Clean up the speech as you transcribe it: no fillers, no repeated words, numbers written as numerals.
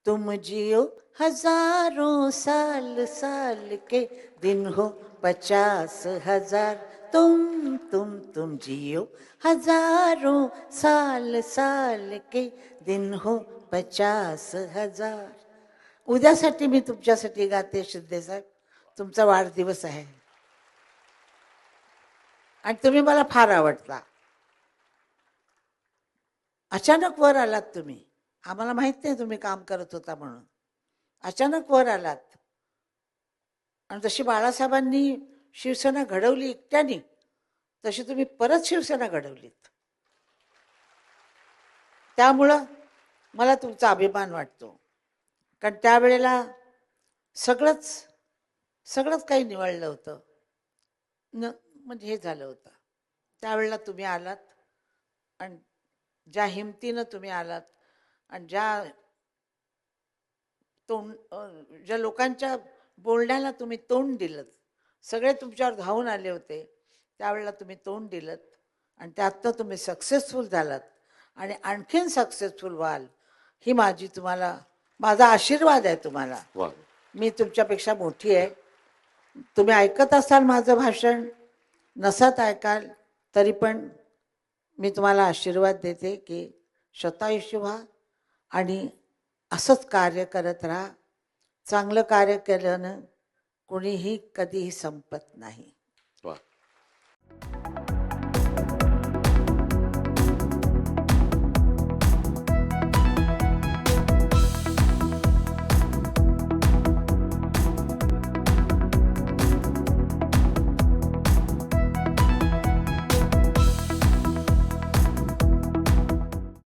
तुम जियो हजारों साल साल के दिन हो 50,000. तुम जियो हजारों साल साल के दिन हो 50,000. उद्यासाठी मी तुमच्यासाठी गाते शिंदे साहेब. तुमचा वाढदिवस आहे आणि तुम्ही मला फार आवडता. अचानक वर आलात तुम्ही. आम्हाला माहित नाही तुम्ही काम करत होता म्हणून. अचानक वर आलात आणि जशी बाळासाहेबांनी शिवसेना घडवली एकट्याने, तशी तुम्ही परत शिवसेना घडवलीत. त्यामुळं मला तुमचा अभिमान वाटतो. कारण त्यावेळेला सगळंच सगळंच काही निवडलं होतं. म्हणजे हे झालं होतं. त्यावेळेला तुम्ही आलात आणि ज्या हिमतीनं तुम्ही आलात आणि ज्या लोकांच्या बोलण्याला तुम्ही तोंड दिलं, सगळे तुमच्यावर धावून आले होते, त्यावेळेला तुम्ही तोंड दिलं आणि त्यातनं तुम्ही सक्सेसफुल झालात आणि आणखीन सक्सेसफुल व्हाल ही माझा आशीर्वाद आहे तुम्हाला. मी तुमच्यापेक्षा मोठी आहे. तुम्ही ऐकत असाल माझं भाषण, नसत ऐकाल तरी पण मी तुम्हाला आशीर्वाद देते की शतायुष्य व्हा आणि असंच कार्य करत राहा. चांगलं कार्य केल्यानं कोणीही कधीही संपत नाही.